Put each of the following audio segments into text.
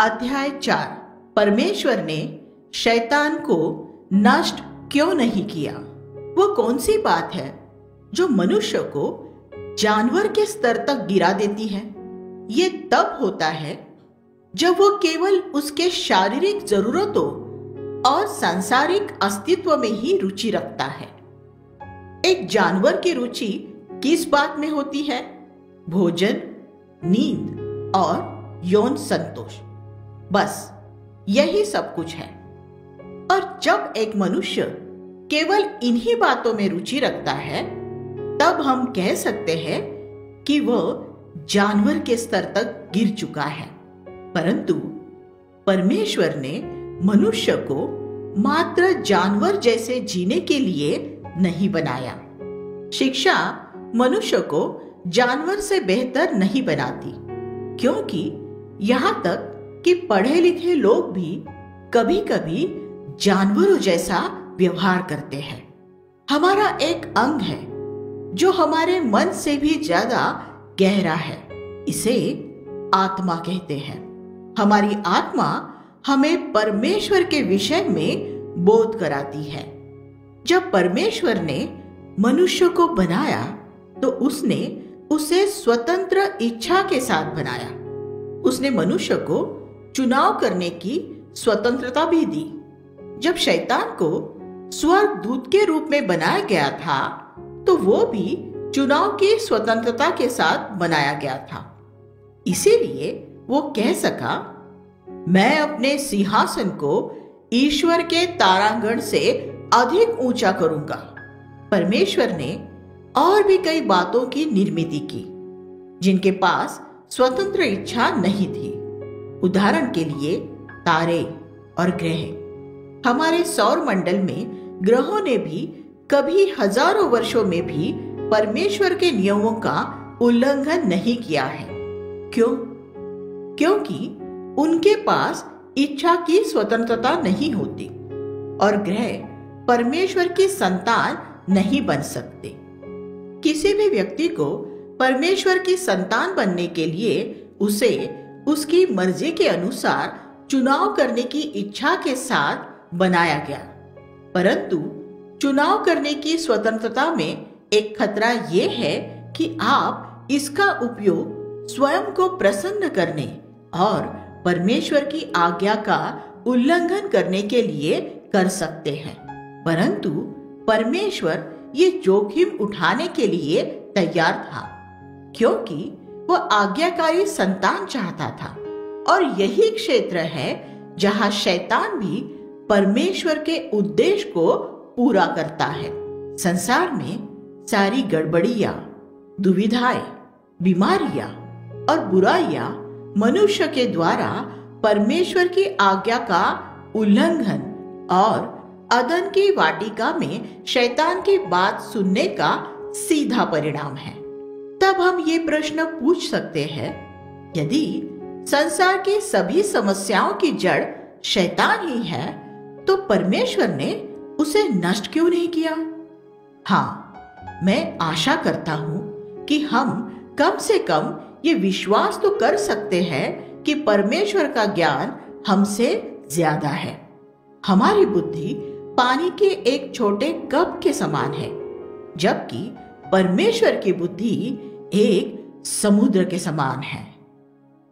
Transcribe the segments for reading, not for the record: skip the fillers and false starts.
अध्याय 4। परमेश्वर ने शैतान को नष्ट क्यों नहीं किया? वो कौन सी बात है जो मनुष्य को जानवर के स्तर तक गिरा देती है? ये तब होता है जब वो केवल उसके शारीरिक जरूरतों और सांसारिक अस्तित्व में ही रुचि रखता है। एक जानवर की रुचि किस बात में होती है? भोजन, नींद और यौन संतोष, बस यही सब कुछ है। और जब एक मनुष्य केवल इन्हीं बातों में रुचि रखता है, तब हम कह सकते हैं कि वह जानवर के स्तर तक गिर चुका है। परंतु परमेश्वर ने मनुष्य को मात्र जानवर जैसे जीने के लिए नहीं बनाया। शिक्षा मनुष्य को जानवर से बेहतर नहीं बनाती, क्योंकि यहाँ तक कि पढ़े लिखे लोग भी कभी कभी जानवरों जैसा व्यवहार करते हैं। हमारा एक अंग है जो हमारे मन से भी ज्यादा गहरा है, इसे आत्मा कहते हैं। हमारी आत्मा हमें परमेश्वर के विषय में बोध कराती है। जब परमेश्वर ने मनुष्य को बनाया तो उसने उसे स्वतंत्र इच्छा के साथ बनाया। उसने मनुष्य को चुनाव करने की स्वतंत्रता भी दी। जब शैतान को स्वर्ग दूत के रूप में बनाया गया था, तो वो भी चुनाव की स्वतंत्रता के साथ बनाया गया था। इसीलिए वो कह सका, मैं अपने सिंहासन को ईश्वर के तारागण से अधिक ऊंचा करूंगा। परमेश्वर ने और भी कई बातों की निर्मिति की जिनके पास स्वतंत्र इच्छा नहीं थी। उदाहरण के लिए तारे और ग्रह। हमारे सौर मंडल में ग्रहों ने भी कभी हजारों वर्षों में भी परमेश्वर के नियमों का उल्लंघन नहीं किया है। क्यों? क्योंकि उनके पास इच्छा की स्वतंत्रता नहीं होती और ग्रह परमेश्वर की संतान नहीं बन सकते। किसी भी व्यक्ति को परमेश्वर की संतान बनने के लिए उसे उसकी मर्जी के अनुसार चुनाव करने की इच्छा के साथ बनाया गया। परंतु चुनाव करने की स्वतंत्रता में एक खतरा ये है कि आप इसका उपयोग स्वयं को प्रसन्न करने और परमेश्वर की आज्ञा का उल्लंघन करने के लिए कर सकते हैं। परंतु परमेश्वर ये जोखिम उठाने के लिए तैयार था, क्योंकि वह आज्ञाकारी संतान चाहता था। और यही क्षेत्र है जहां शैतान भी परमेश्वर के उद्देश्य को पूरा करता है। संसार में सारी गड़बड़ियां, दुविधाएं, बीमारियां और बुराइयां मनुष्य के द्वारा परमेश्वर की आज्ञा का उल्लंघन और अदन की वाटिका में शैतान की बात सुनने का सीधा परिणाम है। तब हम ये प्रश्न पूछ सकते हैं, यदि संसार की सभी समस्याओं की जड़ शैतान ही है, तो परमेश्वर ने उसे नष्ट क्यों नहीं किया? हाँ, मैं आशा करता हूँ कि हम कम से कम ये विश्वास तो कर सकते हैं कि परमेश्वर का ज्ञान हमसे ज्यादा है। हमारी बुद्धि पानी के एक छोटे कप के समान है, जबकि परमेश्वर की बुद्धि एक समुद्र के समान है।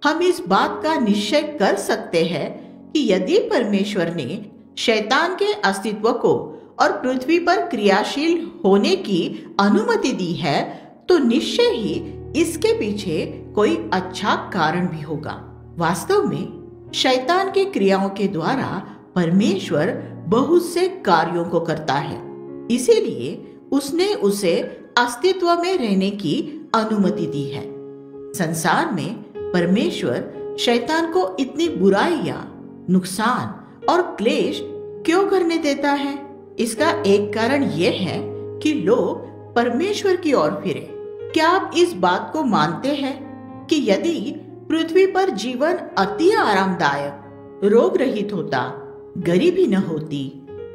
हम इस बात का निश्चय कर सकते हैं कि यदि परमेश्वर ने शैतान के अस्तित्व को और पृथ्वी पर क्रियाशील होने की अनुमति दी है, तो निश्चय ही इसके पीछे कोई अच्छा कारण भी होगा। वास्तव में शैतान की क्रियाओं के द्वारा परमेश्वर बहुत से कार्यों को करता है, इसीलिए उसने उसे अस्तित्व में रहने की अनुमति दी है। संसार में परमेश्वर शैतान को इतनी बुराइयां, नुकसान और क्लेश क्यों करने देता है? इसका एक कारण यह है कि लोग परमेश्वर की ओर फिरे। क्या आप इस बात को मानते हैं कि यदि पृथ्वी पर जीवन अति आरामदायक, रोग रहित होता, गरीबी न होती,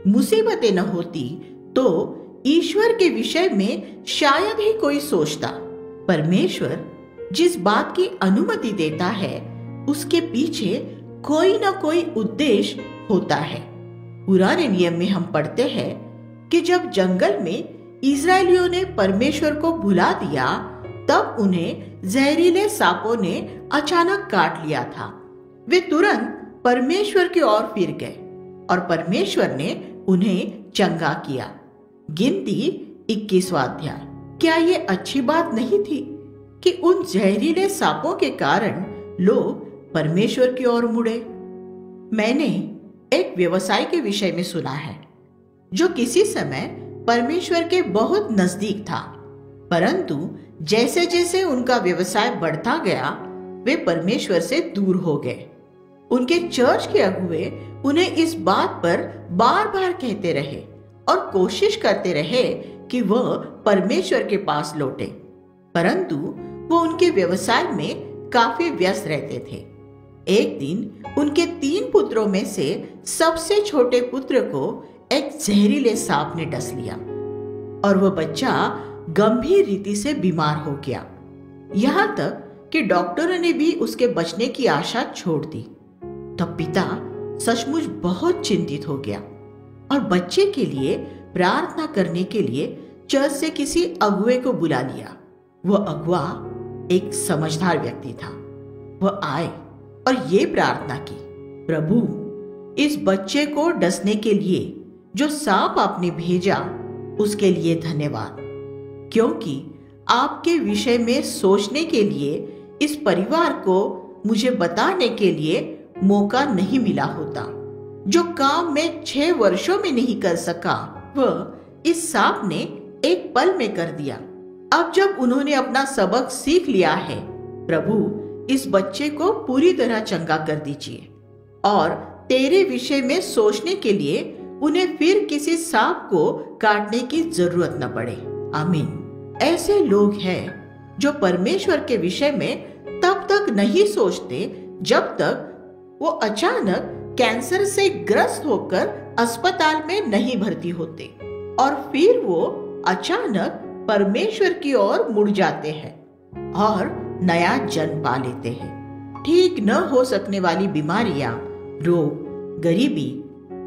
मुसीबतें न होती, तो ईश्वर के विषय में शायद ही कोई सोचता। परमेश्वर जिस बात की अनुमति देता है उसके पीछे कोई ना कोई उद्देश्य होता है। पुराने नियम में हम पढ़ते हैं कि जब जंगल में इस्राएलियों ने परमेश्वर को भुला दिया, तब उन्हें जहरीले सांपों ने अचानक काट लिया था। वे तुरंत परमेश्वर की ओर फिर गए और परमेश्वर ने उन्हें चंगा किया। गिनती 21वां अध्याय। क्या ये अच्छी बात नहीं थी कि उन जहरीले सांपों के कारण लोग परमेश्वर की ओर मुड़े? मैंने एक व्यवसाय के विषय में सुना है जो किसी समय परमेश्वर के बहुत नजदीक था, परंतु जैसे जैसे उनका व्यवसाय बढ़ता गया, वे परमेश्वर से दूर हो गए। उनके चर्च के अगुवे उन्हें इस बात पर बार बार कहते रहे और कोशिश करते रहे कि वह परमेश्वर के पास लौटे, परंतु वो उनके व्यवसाय में काफी व्यस्त रहते थे। एक दिन उनके 3 पुत्रों में से सबसे छोटे पुत्र को एक जहरीले सांप ने डस लिया और वह बच्चा गंभीर रीति से बीमार हो गया। यहाँ तक कि डॉक्टरों ने भी उसके बचने की आशा छोड़ दी। तब पिता सचमुच बहुत चिंतित हो गया और बच्चे के लिए प्रार्थना करने के लिए चर्च से किसी अगुवे को बुला लिया। वह अगुवा एक समझदार व्यक्ति था। वह आए और ये प्रार्थना की, प्रभु, इस बच्चे को डसने के लिए जो सांप आपने भेजा उसके लिए धन्यवाद, क्योंकि आपके विषय में सोचने के लिए इस परिवार को मुझे बताने के लिए मौका नहीं मिला होता। जो काम मैं 6 वर्षों में नहीं कर सका, वह इस सांप ने एक पल में कर दिया। अब जब उन्होंने अपना सबक सीख लिया है, प्रभु, इस बच्चे को पूरी तरह चंगा कर दीजिए और तेरे विषय में सोचने के लिए उन्हें फिर किसी सांप को काटने की जरूरत न पड़े। आमीन। ऐसे लोग हैं जो परमेश्वर के विषय में तब तक नहीं सोचते जब तक वो अचानक कैंसर से ग्रस्त होकर अस्पताल में नहीं भर्ती होते, और फिर वो अचानक परमेश्वर की ओर मुड़ जाते हैं और नया जन्म पा लेते हैं। ठीक न हो सकने वाली बीमारियां, रोग, गरीबी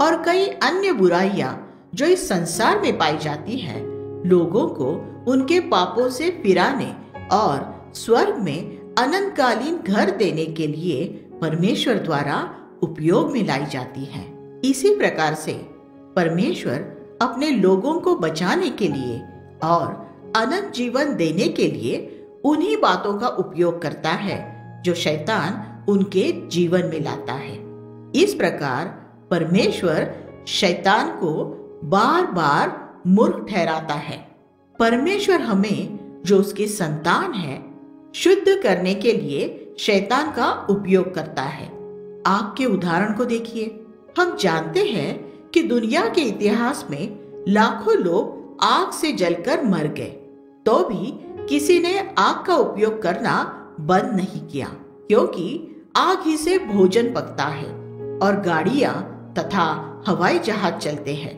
और कई अन्य बुराइयां जो इस संसार में पाई जाती हैं, लोगों को उनके पापों से फिराने और स्वर्ग में अनंतकालीन घर देने के लिए परमेश्वर द्वारा उपयोग में लाई जाती है। इसी प्रकार से परमेश्वर अपने लोगों को बचाने के लिए और अनंत जीवन देने के लिए उन्हीं बातों का उपयोग करता है जो शैतान उनके जीवन में लाता है। इस प्रकार परमेश्वर शैतान को बार बार मूर्ख ठहराता है। परमेश्वर हमें, जो उसकी संतान है, शुद्ध करने के लिए शैतान का उपयोग करता है। आग के उदाहरण को देखिए। हम जानते हैं कि दुनिया के इतिहास में लाखों लोग आग से जलकर मर गए, तो भी किसी ने आग का उपयोग करना बंद नहीं किया, क्योंकि आग ही से भोजन पकता है और गाड़ियां तथा हवाई जहाज चलते हैं।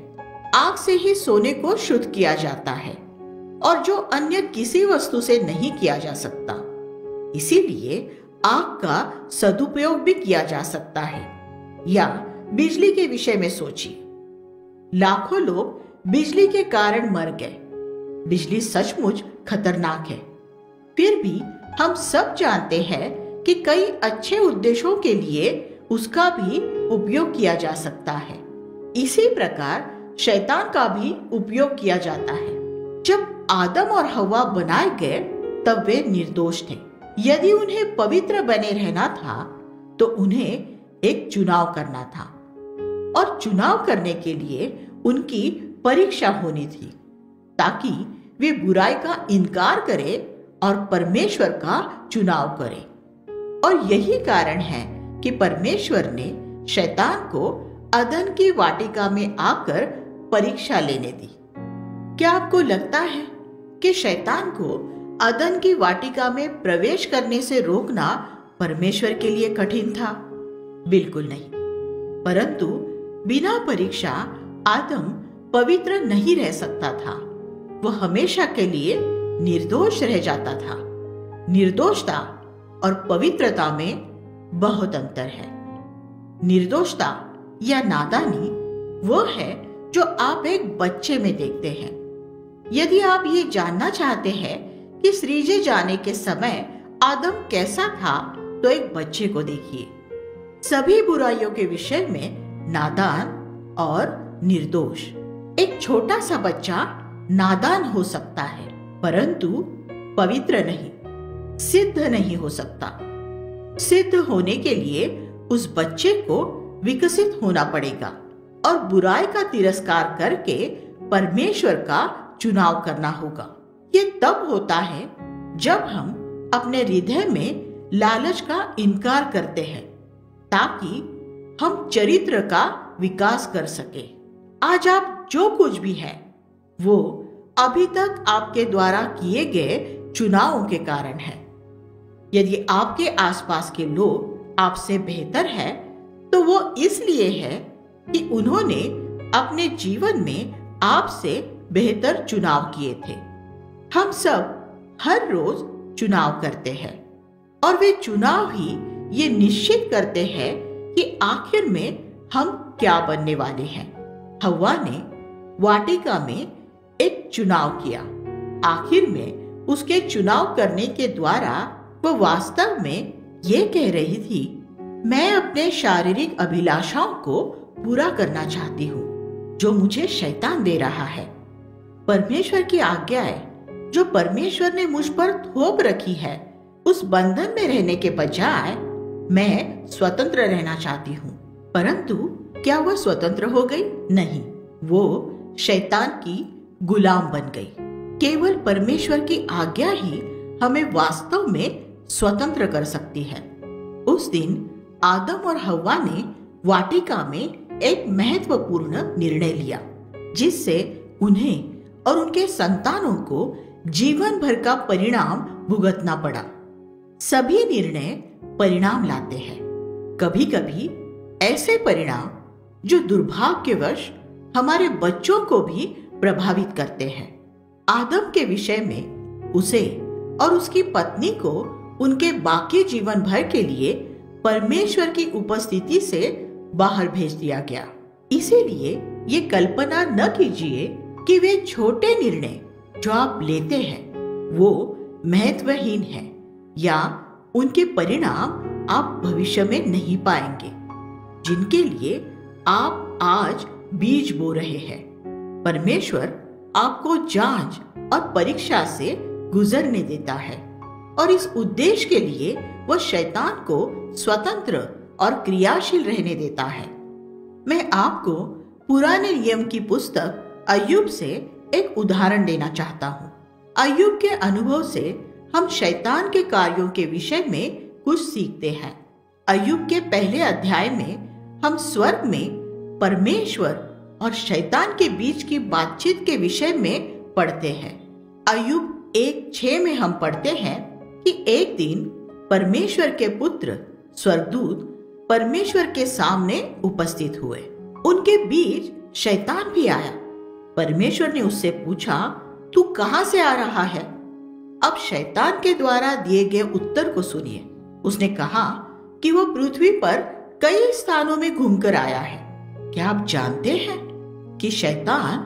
आग से ही सोने को शुद्ध किया जाता है, और जो अन्य किसी वस्तु से नहीं किया जा सकता। इसीलिए आग का सदुपयोग भी किया जा सकता है। या बिजली के विषय में सोचिए, लाखों लोग बिजली के कारण मर गए। बिजली सचमुच खतरनाक है, फिर भी हम सब जानते हैं कि कई अच्छे उद्देश्यों के लिए उसका भी उपयोग किया जा सकता है। इसी प्रकार शैतान का भी उपयोग किया जाता है। जब आदम और हव्वा बनाए गए तब वे निर्दोष थे। यदि उन्हें पवित्र बने रहना था तो उन्हें एक चुनाव करना था, और चुनाव करने के लिए उनकी परीक्षा होनी थी, ताकि वे बुराई का इनकार करें और परमेश्वर का चुनाव करें। और यही कारण है कि परमेश्वर ने शैतान को अदन की वाटिका में आकर परीक्षा लेने दी। क्या आपको लगता है कि शैतान को अदन की वाटिका में प्रवेश करने से रोकना परमेश्वर के लिए कठिन था? बिल्कुल नहीं। परंतु बिना परीक्षा आदम पवित्र नहीं रह सकता था। वह हमेशा के लिए निर्दोष रह जाता था। निर्दोषता और पवित्रता में बहुत अंतर है। निर्दोषता या नादानी वो है जो आप एक बच्चे में देखते हैं। यदि आप ये जानना चाहते हैं कि सृजे जाने के समय आदम कैसा था, तो एक बच्चे को देखिए। सभी बुराइयों के विषय में नादान और निर्दोष। एक छोटा सा बच्चा नादान हो सकता है, परंतु पवित्र नहीं, सिद्ध नहीं हो सकता। सिद्ध होने के लिए उस बच्चे को विकसित होना पड़ेगा और बुराई का तिरस्कार करके परमेश्वर का चुनाव करना होगा। ये तब होता है जब हम अपने हृदय में लालच का इनकार करते हैं, ताकि हम चरित्र का विकास कर सके। आज आप जो कुछ भी है वो अभी तक आपके द्वारा किए गए चुनावों के कारण है। यदि आपके आसपास के लोग आपसे बेहतर है, तो वो इसलिए है कि उन्होंने अपने जीवन में आपसे बेहतर चुनाव किए थे। हम सब हर रोज चुनाव करते हैं और वे चुनाव ही ये निश्चित करते हैं कि आखिर में हम क्या बनने वाले हैं। हव्वा ने वाटिका में एक चुनाव किया। आखिर में उसके चुनाव करने के द्वारा वो वास्तव में ये कह रही थी, मैं अपने शारीरिक अभिलाषाओं को पूरा करना चाहती हूँ जो मुझे शैतान दे रहा है। परमेश्वर की आज्ञाएं जो परमेश्वर ने मुझ पर थोप रखी है, उस बंधन में रहने के बजाय मैं स्वतंत्र रहना चाहती हूँ। परंतु क्या वह स्वतंत्र हो गई? नहीं, वो शैतान की गुलाम बन गई। केवल परमेश्वर की आज्ञा ही हमें वास्तव में स्वतंत्र कर सकती है। उस दिन आदम और हव्वा ने वाटिका में एक महत्वपूर्ण निर्णय लिया, जिससे उन्हें और उनके संतानों को जीवन भर का परिणाम भुगतना पड़ा। सभी निर्णय परिणाम लाते हैं। कभी कभी ऐसे परिणाम जो दुर्भाग्यवश हमारे बच्चों को भी प्रभावित करते हैं। आदम के विषय में उसे और उसकी पत्नी को उनके बाकी जीवन भर के लिए परमेश्वर की उपस्थिति से बाहर भेज दिया गया। इसीलिए ये कल्पना न कीजिए कि वे छोटे निर्णय जो आप लेते हैं वो महत्वहीन हैं या उनके परिणाम आप भविष्य में नहीं पाएंगे, जिनके लिए आप आज बीज बो रहे हैं। परमेश्वर आपको जांच और परीक्षा से गुजरने देता है और इस उद्देश्य के लिए वह शैतान को स्वतंत्र और क्रियाशील रहने देता है। मैं आपको पुराने नियम की पुस्तक अय्यूब से एक उदाहरण देना चाहता हूँ। अय्यूब के अनुभव से हम शैतान के कार्यों के विषय में कुछ सीखते हैं। अय्यूब के पहले अध्याय में हम स्वर्ग में परमेश्वर और शैतान के बीच की बातचीत के विषय में पढ़ते हैं। अय्यूब 1:6 में हम पढ़ते हैं कि एक दिन परमेश्वर के पुत्र स्वर्गदूत परमेश्वर के सामने उपस्थित हुए। उनके बीच शैतान भी आया। परमेश्वर ने उससे पूछा, तू कहां से आ रहा है? अब शैतान के द्वारा दिए गए उत्तर को सुनिए। उसने कहा कि वो पृथ्वी पर कई स्थानों में घूमकर आया है। क्या आप जानते हैं कि शैतान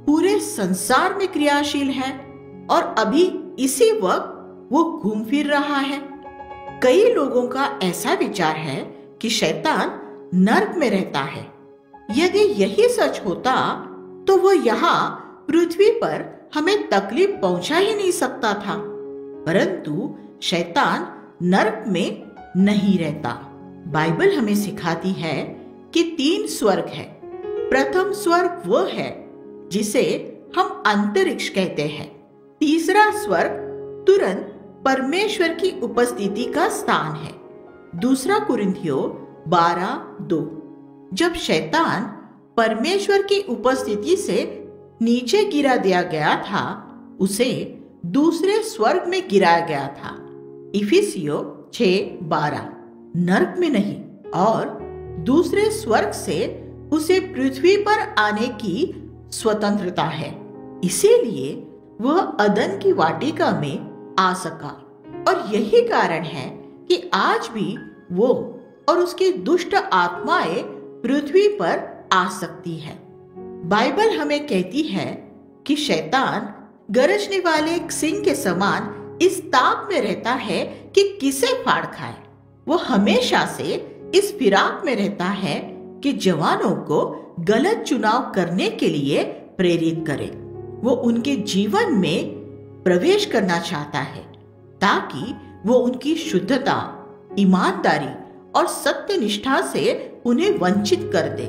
पूरे संसार में क्रियाशील है और अभी इसी वक्त वो घूम फिर रहा है। कई लोगों का ऐसा विचार है कि शैतान नर्क में रहता है। यदि यही सच होता तो वो यहाँ पृथ्वी पर हमें तकलीफ पहुंचा ही नहीं सकता था। परंतु शैतान नर्क में नहीं रहता। बाइबल हमें सिखाती है कि 3 स्वर्ग है। प्रथम स्वर्ग वो है जिसे हम अंतरिक्ष कहते हैं। तीसरा स्वर्ग तुरंत परमेश्वर की उपस्थिति का स्थान है। दूसरा कुरिन्थियों 12:2। जब शैतान परमेश्वर की उपस्थिति से नीचे गिरा दिया गया था, उसे दूसरे स्वर्ग में गिराया गया था। इफिसियों 6:12। नर्क में नहीं, और दूसरे स्वर्ग से उसे पृथ्वी पर आने की स्वतंत्रता है। इसीलिए वह अदन की वाटिका में आ सका। और यही कारण है कि आज भी वो और उसकी दुष्ट आत्माएं पृथ्वी पर आ सकती है। बाइबल हमें कहती है कि शैतान गरजने वाले एक सिंह के समान इस ताक में रहता है कि किसे फाड़ खाए। वो हमेशा से इस फिराक में रहता है कि जवानों को गलत चुनाव करने के लिए प्रेरित करे। वो उनके जीवन में प्रवेश करना चाहता है ताकि वो उनकी शुद्धता, ईमानदारी और सत्यनिष्ठा से उन्हें वंचित कर दे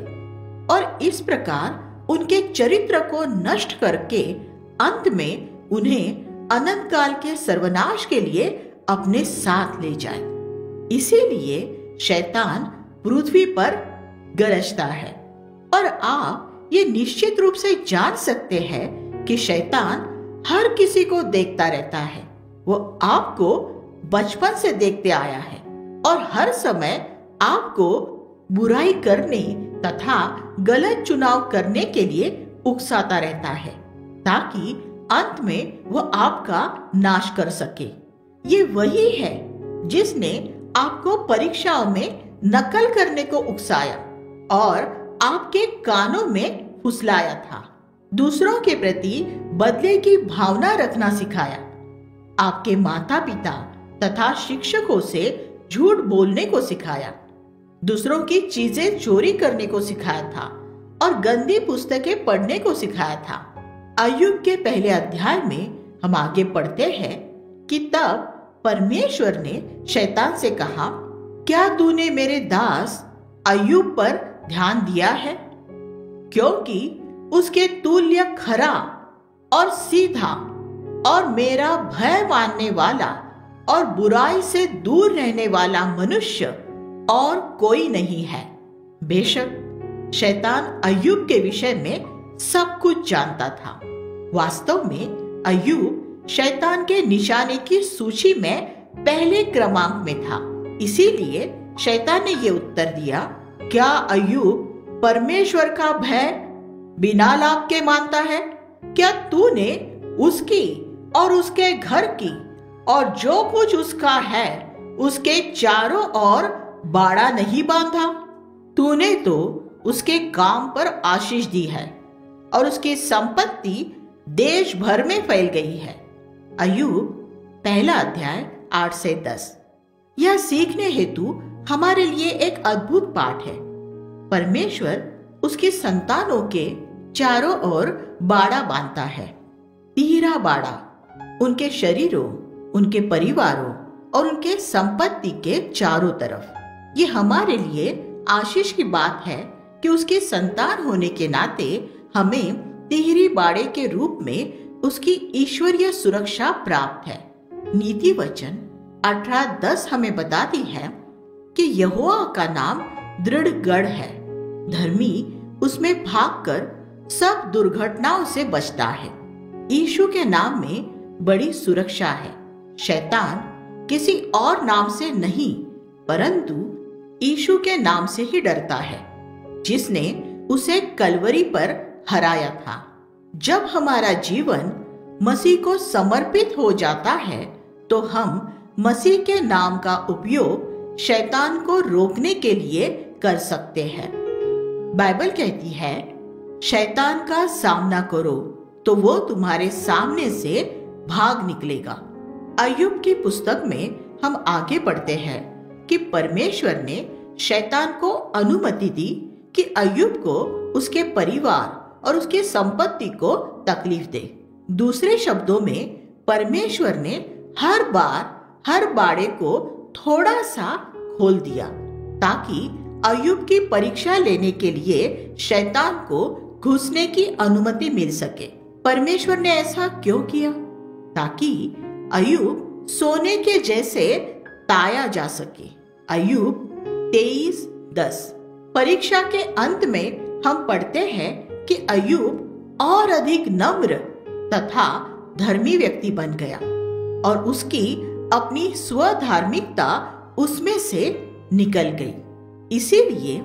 और इस प्रकार उनके चरित्र को नष्ट करके अंत में उन्हें अनंत काल के सर्वनाश के लिए अपने साथ ले जाए। इसीलिए शैतान पृथ्वी पर गरजता है और आप ये निश्चित रूप से जान सकते हैं कि शैतान हर किसी को देखता रहता है। वो आपको बचपन से देखते आया है और हर समय आपको बुराई करने तथा गलत चुनाव करने के लिए उकसाता रहता है ताकि अंत में वो आपका नाश कर सके। ये वही है जिसने आपको परीक्षाओं में नकल करने को उकसाया और आपके कानों में फुसलाया था, दूसरों के प्रति बदले की भावना रखना सिखाया, आपके माता पिता तथा शिक्षकों से झूठ बोलने को सिखाया, दूसरों की चीजें चोरी करने को सिखाया था और गंदी पुस्तकें पढ़ने को सिखाया था। अय्यूब के पहले अध्याय में हम आगे पढ़ते हैं कि तब परमेश्वर ने शैतान से कहा, क्या तूने मेरे दास अय्यूब पर ध्यान दिया है? क्योंकि उसके तुल्य खरा और सीधा और मेरा भय मानने वाला और बुराई से दूर रहने वाला मनुष्य और कोई नहीं है। बेशक शैतान अय्यूब के विषय में सब कुछ जानता था। वास्तव में अय्यूब शैतान के निशाने की सूची में पहले क्रमांक में था। इसीलिए शैतान ने ये उत्तर दिया, क्या अय्यूब परमेश्वर का भय बिना लाभ के मानता है? क्या तूने उसकी और उसके घर की और जो कुछ उसका है उसके चारों ओर बाड़ा नहीं बांधा? तूने तो उसके काम पर आशीष दी है और उसकी संपत्ति देश भर में फैल गई है। अय्यूब पहला अध्याय 8 से 10। यह सीखने हेतु हमारे लिए एक अद्भुत पाठ है। परमेश्वर उसकी संतानों के चारों ओर बाड़ा बांधता है, तिहरा बाड़ा, उनके शरीरों, उनके परिवारों और उनके संपत्ति के चारों तरफ। ये हमारे लिए आशीष की बात है कि उसकी संतान होने के नाते हमें तिहरी बाड़े के रूप में उसकी ईश्वरीय सुरक्षा प्राप्त है। नीति वचन 18:10 हमें बताती है कि यहोवा का नाम दृढ़ गढ़ है, धर्मी उसमें भागकर सब दुर्घटनाओं से बचता है। यीशु के नाम में बड़ी सुरक्षा है। शैतान किसी और नाम से नहीं परंतु यीशु के नाम से ही डरता है, जिसने उसे कलवरी पर हराया था। जब हमारा जीवन मसीह को समर्पित हो जाता है तो हम मसीह के नाम का उपयोग शैतान को रोकने के लिए कर सकते हैं। बाइबल कहती है, शैतान का सामना करो तो वो तुम्हारे सामने से भाग निकलेगा। अय्यूब की पुस्तक में हम आगे पढ़ते हैं कि परमेश्वर ने शैतान को अनुमति दी कि अय्यूब को उसके परिवार और उसकी संपत्ति को तकलीफ दे। दूसरे शब्दों में परमेश्वर ने हर बार हर बाड़े को थोड़ा सा खोल दिया ताकि अय्यूब की परीक्षा लेने के लिए शैतान को घुसने की अनुमति मिल सके। परमेश्वर ने ऐसा क्यों किया? ताकि अय्यूब सोने के जैसे ताया जा सके। अय्यूब 23:10। परीक्षा के अंत में हम पढ़ते हैं कि अय्यूब और अधिक नम्र तथा धर्मी व्यक्ति बन गया और उसकी अपनी स्वधार्मिकता उसमें से निकल गई। इसीलिए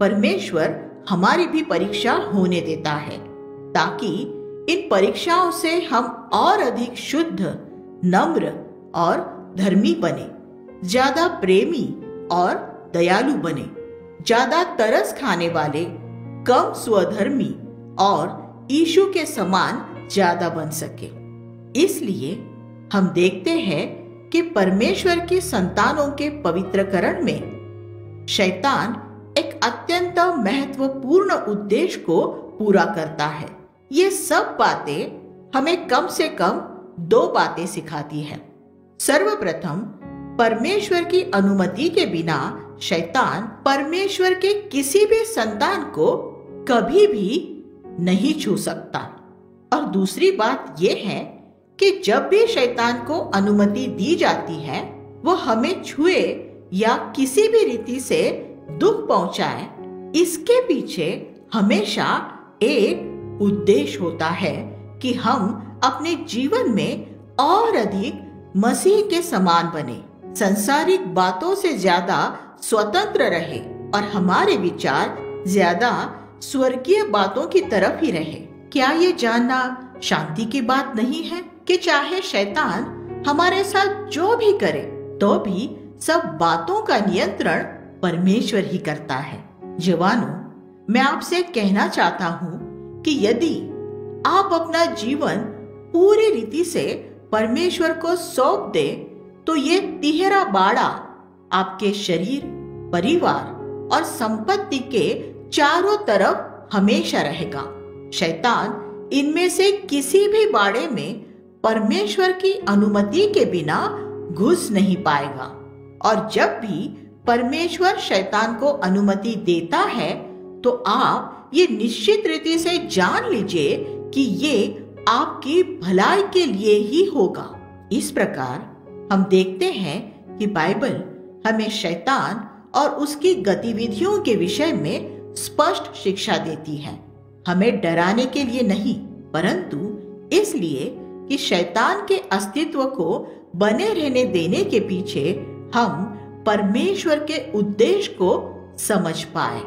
परमेश्वर हमारी भी परीक्षा होने देता है ताकि इन परीक्षाओं से हम और अधिक शुद्ध, नम्र और धर्मी बने, ज्यादा प्रेमी और दयालु बने, ज्यादा तरस खाने वाले, कम स्वधर्मी और यीशु के समान ज्यादा बन सके। इसलिए हम देखते हैं कि परमेश्वर की संतानों के पवित्रकरण में शैतान एक अत्यंत महत्वपूर्ण उद्देश्य को पूरा करता है। ये सब बातें हमें कम से कम 2 बातें सिखाती है। सर्वप्रथम, परमेश्वर की अनुमति के बिना शैतान परमेश्वर के किसी भी संतान को कभी भी नहीं छू सकता। और दूसरी बात यह है कि जब भी शैतान को अनुमति दी जाती है, वो हमें छुए या किसी भी रीति से दुख पहुंचाए, इसके पीछे हमेशा एक उद्देश्य होता है कि हम अपने जीवन में और अधिक मसीह के समान बने, संसारिक बातों से ज्यादा स्वतंत्र रहे और हमारे विचार ज्यादा स्वर्गीय बातों की तरफ ही रहे। क्या ये जानना शांति की बात नहीं है कि चाहे शैतान हमारे साथ जो भी करे, तो भी सब बातों का नियंत्रण परमेश्वर ही करता है। जवानों, मैं आपसे कहना चाहता हूँ कि यदि आप अपना जीवन पूरी रीति से परमेश्वर को सौंप दे, तो ये तिहरा बाड़ा आपके शरीर, परिवार और संपत्ति के चारों तरफ हमेशा रहेगा। शैतान इनमें से किसी भी बाड़े में परमेश्वर की अनुमति के बिना घुस नहीं पाएगा। और जब भी परमेश्वर शैतान को अनुमति देता है, तो आप ये निश्चित रीति से जान लीजिए कि ये आपकी भलाई के लिए ही होगा। इस प्रकार हम देखते हैं कि बाइबल हमें शैतान और उसकी गतिविधियों के विषय में स्पष्ट शिक्षा देती है। हमें डराने के लिए नहीं, परंतु इसलिए कि शैतान के अस्तित्व को बने रहने देने के पीछे हम परमेश्वर के उद्देश्य को समझ पाए।